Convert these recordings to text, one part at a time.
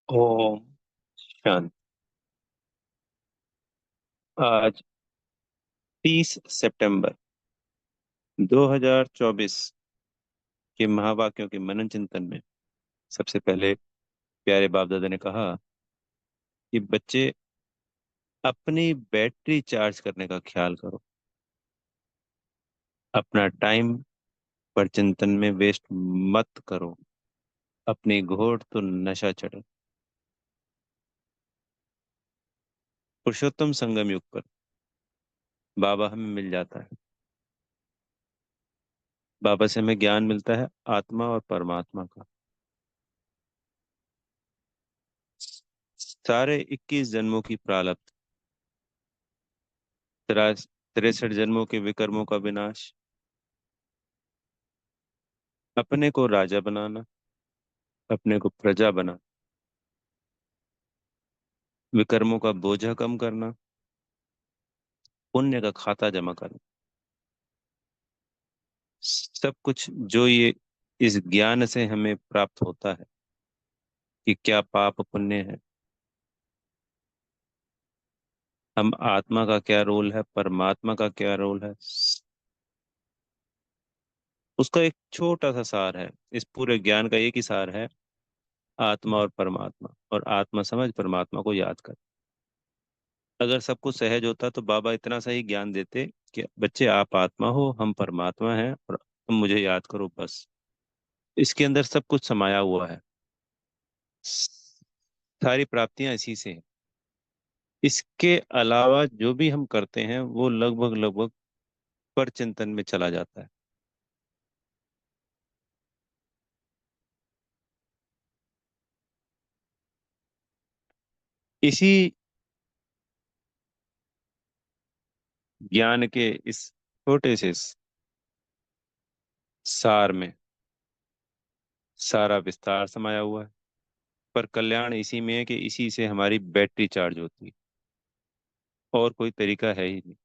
ओम शांति। आज 30 सितंबर 2024 के महावाक्यों के मनन चिंतन में सबसे पहले प्यारे बाप दादा ने कहा कि बच्चे अपनी बैटरी चार्ज करने का ख्याल करो। अपना टाइम पर चिंतन में वेस्ट मत करो। अपनी घोड़ तो नशा चढ़े। पुरुषोत्तम संगम युग पर बाबा हमें मिल जाता है। बाबा से हमें ज्ञान मिलता है आत्मा और परमात्मा का। सारे 21 जन्मों की प्रारब्ध, 63 जन्मों के विकर्मों का विनाश, अपने को राजा बनाना, अपने को प्रजा बना, विकर्मों का बोझा कम करना, पुण्य का खाता जमा करना, सब कुछ जो ये इस ज्ञान से हमें प्राप्त होता है कि क्या पाप पुण्य है, हम आत्मा का क्या रोल है, परमात्मा का क्या रोल है, उसका एक छोटा सा सार है। इस पूरे ज्ञान का एक ही सार है, आत्मा और परमात्मा, और आत्मा समझ परमात्मा को याद कर। अगर सब कुछ सहज होता तो बाबा इतना सा ही ज्ञान देते कि बच्चे आप आत्मा हो, हम परमात्मा हैं, और तुम मुझे याद करो बस। इसके अंदर सब कुछ समाया हुआ है। सारी प्राप्तियां इसी से हैं। इसके अलावा जो भी हम करते हैं वो लगभग लगभग पर चिंतन में चला जाता है। इसी ज्ञान के इस छोटे से सार में सारा विस्तार समाया हुआ है। पर कल्याण इसी में है कि इसी से हमारी बैटरी चार्ज होती है। और कोई तरीका है ही नहीं।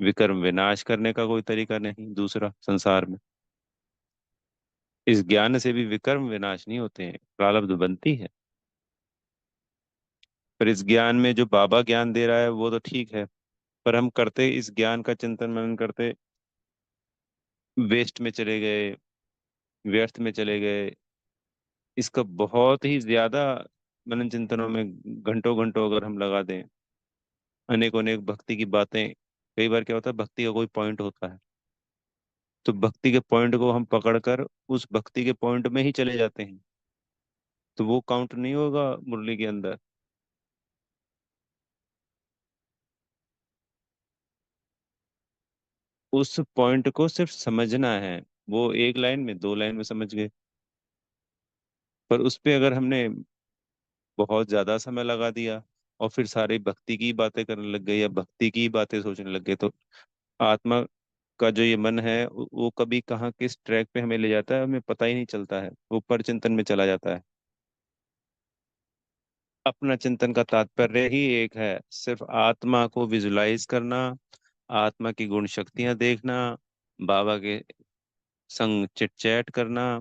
विकर्म विनाश करने का कोई तरीका नहीं दूसरा संसार में। इस ज्ञान से भी विकर्म विनाश नहीं होते हैं, प्रारब्ध बनती है। पर इस ज्ञान में जो बाबा ज्ञान दे रहा है वो तो ठीक है, पर हम करते इस ज्ञान का चिंतन मनन करते वेस्ट में चले गए, व्यर्थ में चले गए। इसका बहुत ही ज्यादा मनन चिंतनों में घंटों घंटों अगर हम लगा दें, अनेक अनेक भक्ति की बातें। कई बार क्या होता है, भक्ति का कोई पॉइंट होता है, तो भक्ति के पॉइंट को हम पकड़कर उस भक्ति के पॉइंट में ही चले जाते हैं, तो वो काउंट नहीं होगा मुरली के अंदर। उस पॉइंट को सिर्फ समझना है। वो एक लाइन में, दो लाइन में समझ गए। पर उस पे अगर हमने बहुत ज्यादा समय लगा दिया और फिर सारी भक्ति की बातें करने लग गए या भक्ति की बातें सोचने लग गए, तो आत्मा का जो ये मन है वो कभी कहाँ किस ट्रैक पे हमें ले जाता है हमें पता ही नहीं चलता है, वो पर चिंतन में चला जाता है। अपना चिंतन का तात्पर्य ही एक है, सिर्फ आत्मा को विजुलाइज करना, आत्मा की गुण शक्तियां देखना, बाबा के संग चिट चैट करना,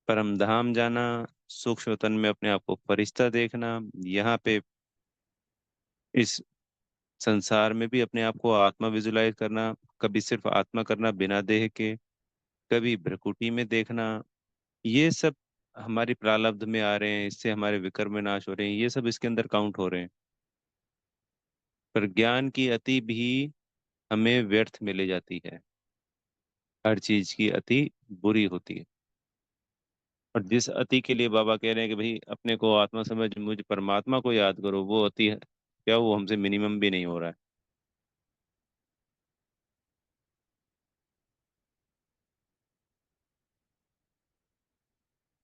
परम धाम जाना, सूक्ष्म तन में अपने आप को फरिश्ता देखना, यहाँ पे इस संसार में भी अपने आप को आत्मा विजुलाइज करना, कभी सिर्फ आत्मा करना बिना देह के, कभी भ्रकुटी में देखना। ये सब हमारी प्रारब्ध में आ रहे हैं, इससे हमारे विकर्म नाश हो रहे हैं, ये सब इसके अंदर काउंट हो रहे हैं। पर ज्ञान की अति भी हमें व्यर्थ में ले जाती है। हर चीज की अति बुरी होती है। और जिस अति के लिए बाबा कह रहे हैं कि भाई अपने को आत्मा समझ मुझ परमात्मा को याद करो, वो अति है क्या, वो हमसे मिनिमम भी नहीं हो रहा है।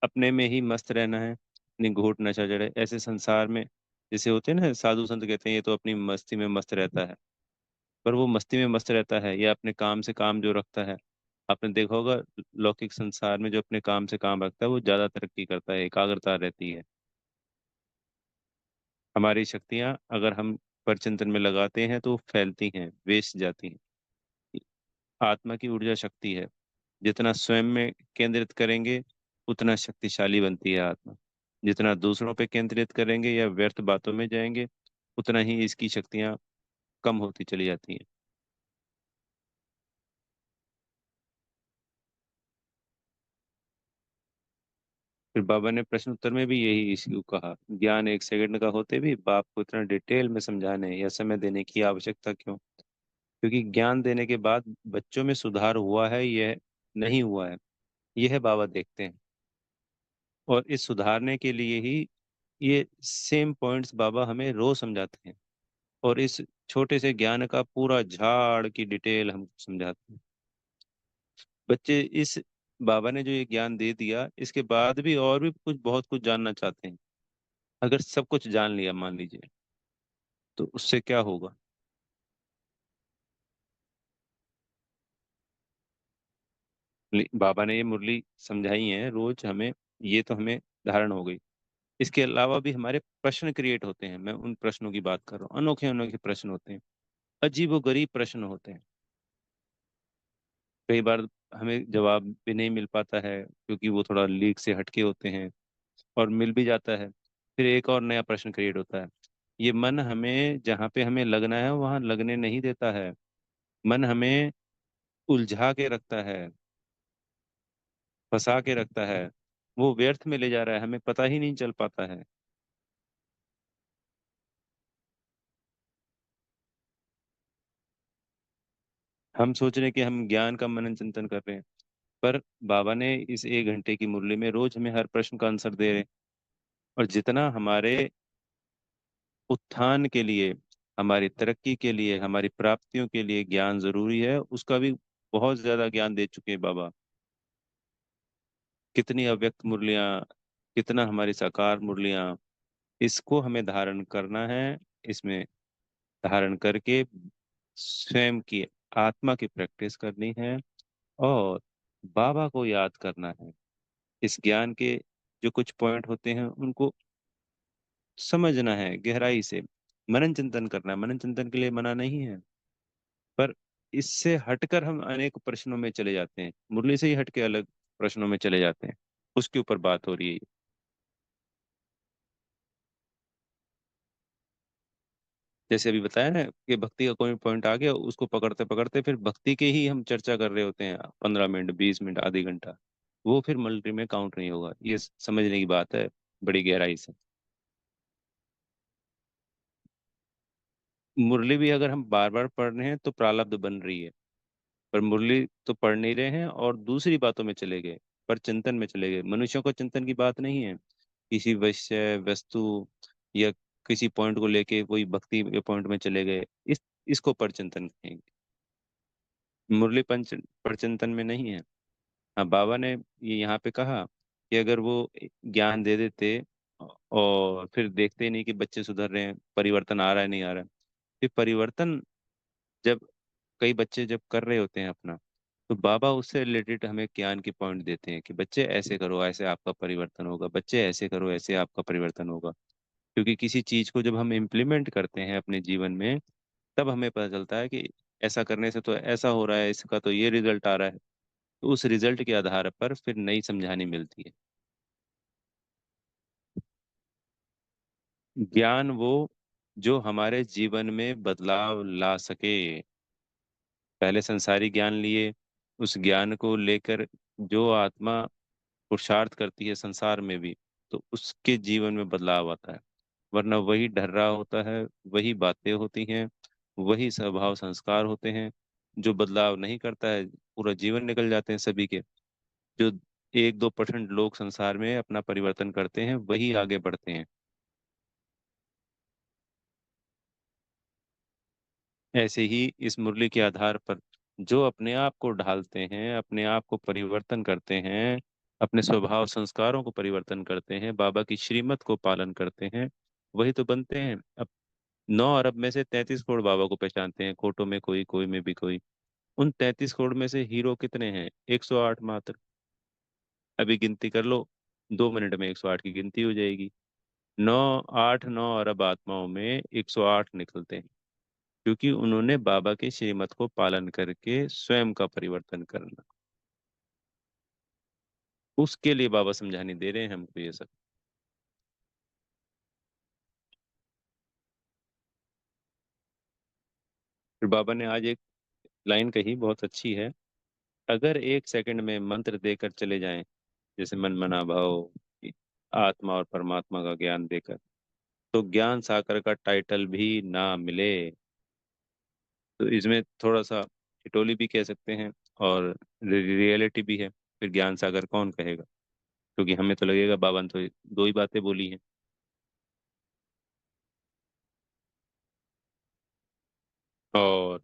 अपने में ही मस्त रहना है, अपनी घूट नशा चढ़े ऐसे संसार में। जैसे होते हैं ना, साधु संत कहते हैं ये तो अपनी मस्ती में मस्त रहता है। पर वो मस्ती में मस्त रहता है या अपने काम से काम जो रखता है। आपने देखा होगा, लौकिक संसार में जो अपने काम से काम रखता है वो ज्यादा तरक्की करता है, एकाग्रता रहती है। हमारी शक्तियां अगर हम परचिंतन में लगाते हैं तो वो फैलती हैं, वेस्ट जाती हैं। आत्मा की ऊर्जा शक्ति है, जितना स्वयं में केंद्रित करेंगे उतना शक्तिशाली बनती है आत्मा। जितना दूसरों पे केंद्रित करेंगे या व्यर्थ बातों में जाएंगे, उतना ही इसकी शक्तियां कम होती चली जाती हैं। फिर बाबा ने प्रश्न उत्तर में भी यही इश्यू कहा, ज्ञान 1 सेकंड का होते भी बाप को इतना डिटेल में समझाने या समय देने की आवश्यकता क्यों? क्योंकि ज्ञान देने के बाद बच्चों में सुधार हुआ है, यह नहीं हुआ है, यह बाबा देखते हैं। और इस सुधारने के लिए ही ये सेम पॉइंट्स बाबा हमें रोज समझाते हैं, और इस छोटे से ज्ञान का पूरा झाड़ की डिटेल हमको समझाते हैं। बच्चे इस बाबा ने जो ये ज्ञान दे दिया, इसके बाद भी और भी कुछ बहुत कुछ जानना चाहते हैं। अगर सब कुछ जान लिया मान लीजिए, तो उससे क्या होगा? बाबा ने ये मुरली समझाई है रोज हमें, ये तो हमें धारण हो गई। इसके अलावा भी हमारे प्रश्न क्रिएट होते हैं, मैं उन प्रश्नों की बात कर रहा हूँ। अनोखे अनोखे प्रश्न होते हैं, अजीबोगरीब प्रश्न होते हैं। कई बार हमें जवाब भी नहीं मिल पाता है, क्योंकि वो थोड़ा लीक से हटके होते हैं। और मिल भी जाता है, फिर एक और नया प्रश्न क्रिएट होता है। ये मन हमें जहाँ पे हमें लगना है वहां लगने नहीं देता है। मन हमें उलझा के रखता है, फंसा के रखता है। वो व्यर्थ में ले जा रहा है, हमें पता ही नहीं चल पाता है। हम सोच रहे हैं कि हम ज्ञान का मनन चिंतन कर रहे हैं, पर बाबा ने इस 1 घंटे की मुरली में रोज हमें हर प्रश्न का आंसर दे रहे हैं। और जितना हमारे उत्थान के लिए, हमारी तरक्की के लिए, हमारी प्राप्तियों के लिए ज्ञान जरूरी है, उसका भी बहुत ज्यादा ज्ञान दे चुके हैं बाबा। कितनी अव्यक्त मुरलियां, कितना हमारी साकार मुरलियां, इसको हमें धारण करना है। इसमें धारण करके स्वयं की आत्मा की प्रैक्टिस करनी है, और बाबा को याद करना है। इस ज्ञान के जो कुछ पॉइंट होते हैं उनको समझना है गहराई से। मनन चिंतन करना है, मनन चिंतन के लिए मना नहीं है, पर इससे हटकर हम अनेक प्रश्नों में चले जाते हैं, मुरली से ही हटके अलग प्रश्नों में चले जाते हैं। उसके ऊपर बात हो रही है। जैसे अभी बताया ना कि भक्ति का कोई पॉइंट आ गया, उसको पकड़ते पकड़ते फिर भक्ति के ही हम चर्चा कर रहे होते हैं 15 मिनट, 20 मिनट, आधे घंटा। वो फिर मल्टी में काउंट नहीं होगा, ये समझने की बात है बड़ी गहराई से। मुरली भी अगर हम बार बार पढ़ रहे हैं तो प्रारब्ध बन रही है, पर मुरली तो पढ़ नहीं रहे हैं और दूसरी बातों में चले गए, पर चिंतन में चले गए। मनुष्यों को चिंतन की बात नहीं है, किसी विषय वस्तु या किसी पॉइंट को लेके कोई भक्ति के पॉइंट में चले गए, इसको पर चिंतन कहेंगे। मुरली पंच पर चिंतन में नहीं है। हाँ, बाबा ने ये यहाँ पे कहा कि अगर वो ज्ञान दे देते और फिर देखते ही नहीं कि बच्चे सुधर रहे हैं, परिवर्तन आ रहा है नहीं आ रहा है। फिर परिवर्तन जब कई बच्चे जब कर रहे होते हैं अपना, तो बाबा उससे रिलेटेड हमें ज्ञान के पॉइंट देते हैं कि बच्चे ऐसे करो, ऐसे आपका परिवर्तन होगा, बच्चे ऐसे करो, ऐसे आपका परिवर्तन होगा। क्योंकि किसी चीज को जब हम इम्प्लीमेंट करते हैं अपने जीवन में, तब हमें पता चलता है कि ऐसा करने से तो ऐसा हो रहा है, इसका तो ये रिजल्ट आ रहा है। तो उस रिजल्ट के आधार पर फिर नई समझानी मिलती है। ज्ञान वो जो हमारे जीवन में बदलाव ला सके। पहले संसारी ज्ञान लिए, उस ज्ञान को लेकर जो आत्मा पुरुषार्थ करती है संसार में भी, तो उसके जीवन में बदलाव आता है। वरना वही ढर्रा होता है, वही बातें होती हैं, वही स्वभाव संस्कार होते हैं। जो बदलाव नहीं करता है, पूरा जीवन निकल जाते हैं सभी के। जो 1-2% लोग संसार में अपना परिवर्तन करते हैं, वही आगे बढ़ते हैं। ऐसे ही इस मुरली के आधार पर जो अपने आप को ढालते हैं, अपने आप को परिवर्तन करते हैं, अपने स्वभाव संस्कारों को परिवर्तन करते हैं, बाबा की श्रीमत को पालन करते हैं, वही तो बनते हैं। अब 9 अरब में से 33 करोड़ बाबा को पहचानते हैं, कोटों में कोई, कोई में भी कोई। उन 33 करोड़ में से हीरो कितने हैं? 108 मात्र। अभी गिनती कर लो, 2 मिनट में 108 की गिनती हो जाएगी। 9 आत्माओं में 108 निकलते हैं, क्योंकि उन्होंने बाबा के श्रीमत को पालन करके स्वयं का परिवर्तन करना, उसके लिए बाबा समझाने दे रहे हैं हमको ये सब। बाबा ने आज एक लाइन कही, बहुत अच्छी है। अगर 1 सेकंड में मंत्र देकर चले जाएं, जैसे मन मना भाव, आत्मा और परमात्मा का ज्ञान देकर, तो ज्ञान सागर का टाइटल भी ना मिले। तो इसमें थोड़ा सा ठिठोली भी कह सकते हैं, और रियलिटी भी है। फिर ज्ञान सागर कौन कहेगा? क्योंकि हमें तो लगेगा बाबा ने तो दो ही बातें बोली हैं। और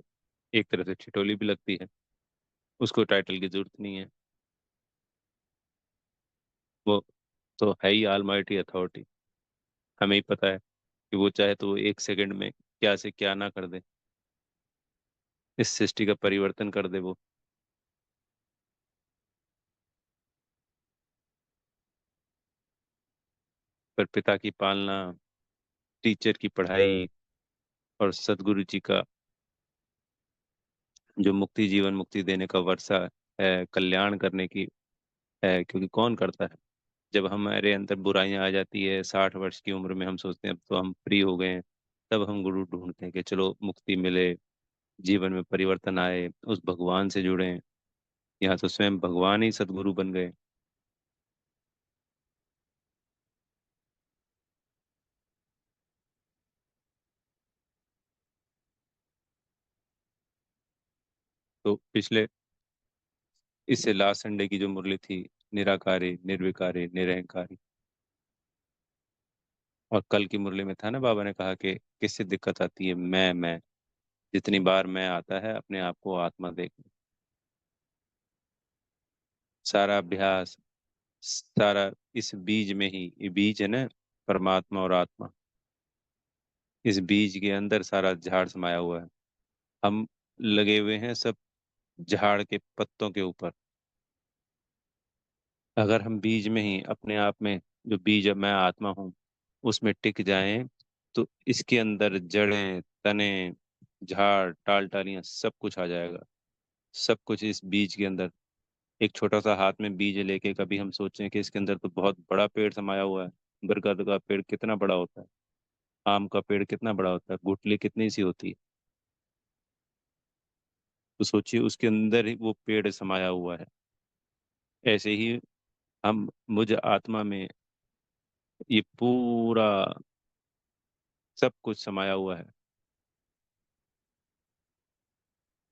एक तरह से ठिठोली भी लगती है। उसको टाइटल की जरूरत नहीं है। वो तो है ही ऑलमाइटी अथॉरिटी। हमें ही पता है कि वो चाहे तो वो 1 सेकंड में क्या से क्या ना कर दे, इस सृष्टि का परिवर्तन कर दे वो। पर पिता की पालना, टीचर की पढ़ाई, और सदगुरु जी का जो मुक्ति, जीवन मुक्ति देने का वर्षा है, कल्याण करने की है। क्योंकि कौन करता है? जब हमारे अंदर बुराइयां आ जाती है 60 वर्ष की उम्र में, हम सोचते हैं अब तो हम फ्री हो गए हैं। तब हम गुरु ढूंढते हैं कि चलो मुक्ति मिले, जीवन में परिवर्तन आए, उस भगवान से जुड़े। यहाँ तो स्वयं भगवान ही सदगुरु बन गए। तो पिछले, इससे लास्ट संडे की जो मुरली थी, निराकारी निर्विकारी निरहंकारी, और कल की मुरली में था ना, बाबा ने कहा कि किससे दिक्कत आती है? मैं। जितनी बार मैं आता है, अपने आप को आत्मा देख। सारा अभ्यास, सारा इस बीज में ही, ये बीज है ना, परमात्मा और आत्मा, इस बीज के अंदर सारा झाड़ समाया हुआ है। हम लगे हुए हैं सब झाड़ के पत्तों के ऊपर। अगर हम बीज में ही अपने आप में, जो बीज मैं आत्मा हूँ, उसमें टिक जाएं, तो इसके अंदर जड़ें, तने, झाड़, टाल टालियां, सब कुछ आ जाएगा। सब कुछ इस बीज के अंदर। एक छोटा सा हाथ में बीज लेके कभी हम सोचें कि इसके अंदर तो बहुत बड़ा पेड़ समाया हुआ है। बरगद का पेड़ कितना बड़ा होता है, आम का पेड़ कितना बड़ा होता है, गुठली कितनी सी होती है। तो सोचिए उसके अंदर ही वो पेड़ समाया हुआ है। ऐसे ही हम, मुझ आत्मा में ये पूरा सब कुछ समाया हुआ है।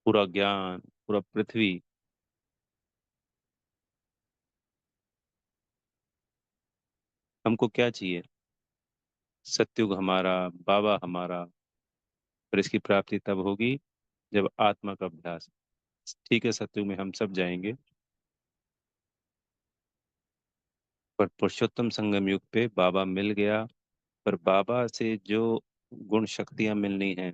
पूरा ज्ञान, पूरा पृथ्वी। हमको क्या चाहिए? सत्युग हमारा, बाबा हमारा। पर इसकी प्राप्ति तब होगी जब आत्मा का अभ्यास। ठीक है, सत्युग में हम सब जाएंगे, पर पुरुषोत्तम संगम युग पे बाबा मिल गया। पर बाबा से जो गुण शक्तियां मिलनी हैं,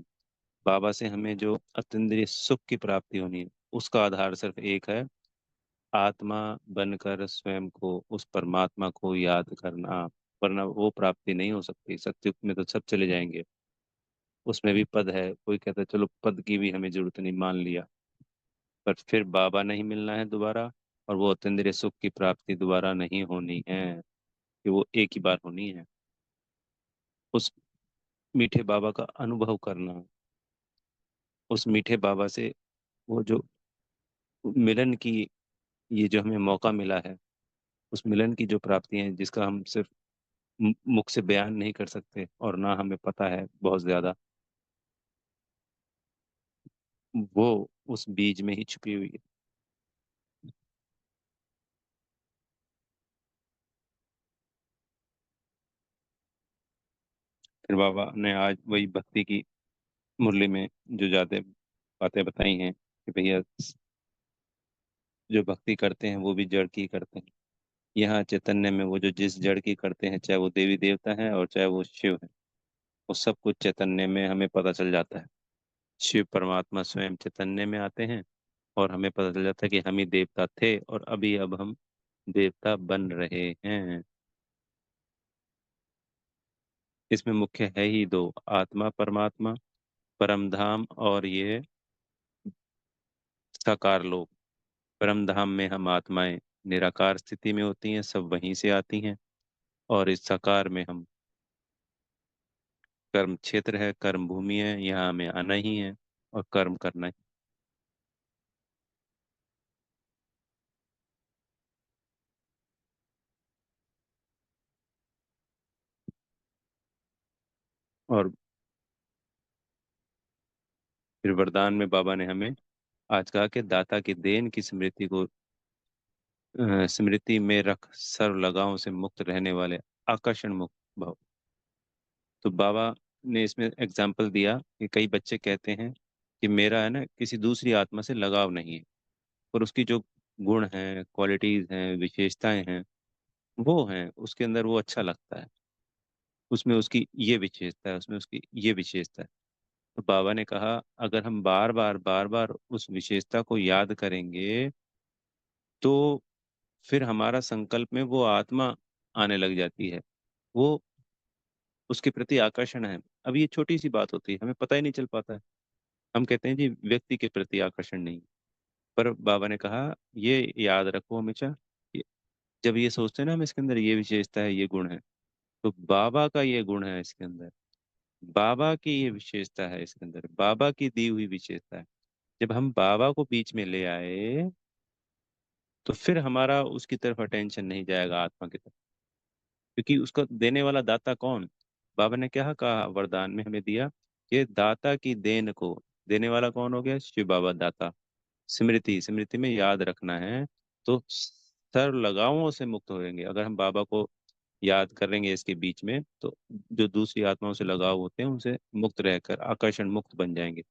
बाबा से हमें जो अतीन्द्रिय सुख की प्राप्ति होनी है, उसका आधार सिर्फ एक है। आत्मा बनकर स्वयं को, उस परमात्मा को याद करना। वरना वो प्राप्ति नहीं हो सकती। सत्युग में तो सब चले जाएंगे, उसमें भी पद है। कोई कहता है चलो पद की भी हमें जरूरत नहीं, मान लिया। पर फिर बाबा नहीं मिलना है दोबारा, और वो अतीन्द्रिय सुख की प्राप्ति दोबारा नहीं होनी है, कि वो एक ही बार होनी है। उस मीठे बाबा का अनुभव करना, उस मीठे बाबा से वो जो मिलन की, ये जो हमें मौका मिला है, उस मिलन की जो प्राप्ति है, जिसका हम सिर्फ मुख से बयान नहीं कर सकते, और ना हमें पता है बहुत ज्यादा, वो उस बीज में ही छुपी हुई है। फिर बाबा ने आज वही भक्ति की मुरली में जो जाते बातें बताई हैं कि भैया, जो भक्ति करते हैं वो भी जड़ की करते हैं। यहाँ चैतन्य में वो जो जिस जड़ की करते हैं, चाहे वो देवी देवता है और चाहे वो शिव है, वो सब कुछ चैतन्य में हमें पता चल जाता है। शिव परमात्मा स्वयं चैतन्य में आते हैं, और हमें पता चल जाता है कि हम ही देवता थे, और अभी अब हम देवता बन रहे हैं। इसमें मुख्य है ही दो, आत्मा परमात्मा, परम धाम, और ये साकार लोक। परम धाम में हम आत्माएं निराकार स्थिति में होती हैं, सब वहीं से आती हैं। और इस साकार में हम, कर्म क्षेत्र है, कर्म भूमि है, यहाँ हमें आना ही है। और कर्म करना है। और फिर वरदान में बाबा ने हमें आज कहा कि दाता की देन की स्मृति को स्मृति में रख सर्व लगावों से मुक्त रहने वाले आकर्षण मुक्त भव। तो बाबा ने इसमें एग्जाम्पल दिया कि कई बच्चे कहते हैं कि मेरा है ना किसी दूसरी आत्मा से लगाव नहीं है, पर उसकी जो गुण हैं, क्वालिटीज हैं, विशेषताएं हैं, वो हैं उसके अंदर, वो अच्छा लगता है, उसमें उसकी ये विशेषता है, उसमें उसकी ये विशेषता है। तो बाबा ने कहा अगर हम बार बार उस विशेषता को याद करेंगे तो फिर हमारा संकल्प में वो आत्मा आने लग जाती है, वो उसके प्रति आकर्षण है। अब ये छोटी सी बात होती है, हमें पता ही नहीं चल पाता है। हम कहते हैं जी व्यक्ति के प्रति आकर्षण नहीं, पर बाबा ने कहा ये याद रखो हमेशा, ये- जब ये सोचते हैं ना हम इसके अंदर ये विशेषता है, ये गुण है, तो बाबा का ये गुण है इसके अंदर, बाबा की ये विशेषता है इसके अंदर, बाबा की दी हुई विशेषता है। जब हम बाबा को बीच में ले आए तो फिर हमारा उसकी तरफ अटेंशन नहीं जाएगा आत्मा की तरफ, क्योंकि उसका देने वाला दाता कौन? बाबा ने क्या कहा वरदान में हमें दिया कि दाता की देन को देने वाला कौन हो गया? शिव बाबा दाता। स्मृति, स्मृति में याद रखना है, तो सर्व लगावों से मुक्त होंगे अगर हम बाबा को याद करेंगे इसके बीच में, तो जो दूसरी आत्माओं से लगाव होते हैं उनसे मुक्त रहकर आकर्षण मुक्त बन जाएंगे।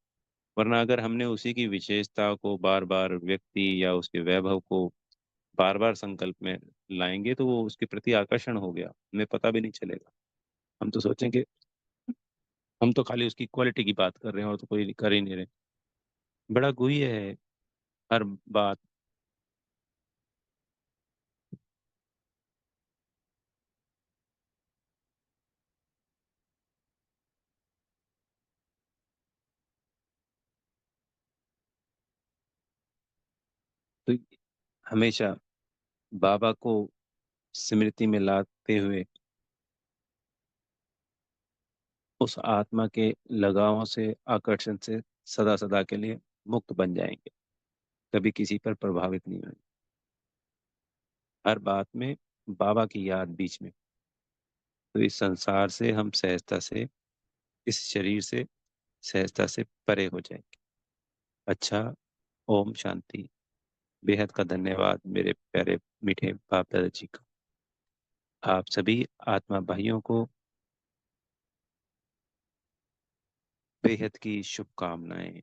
वरना अगर हमने उसी की विशेषता को बार बार, व्यक्ति या उसके वैभव को बार बार संकल्प में लाएंगे, तो वो उसके प्रति आकर्षण हो गया, हमें पता भी नहीं चलेगा। हम तो सोचेंगे, हम तो खाली उसकी क्वालिटी की बात कर रहे हैं और तो कोई कर ही नहीं रहे। बड़ा गुह्य है हर बात। तो हमेशा बाबा को स्मृति में लाते हुए उस आत्मा के लगावों से, आकर्षण से सदा सदा के लिए मुक्त बन जाएंगे, कभी किसी पर प्रभावित नहीं होंगे। हर बात में बाबा की याद बीच में, तो इस संसार से हम सहजता से, इस शरीर से सहजता से परे हो जाएंगे। अच्छा, ओम शांति। बेहद का धन्यवाद मेरे प्यारे मीठे बाप दादा जी का। आप सभी आत्मा भाइयों को बेहद की शुभकामनाएं।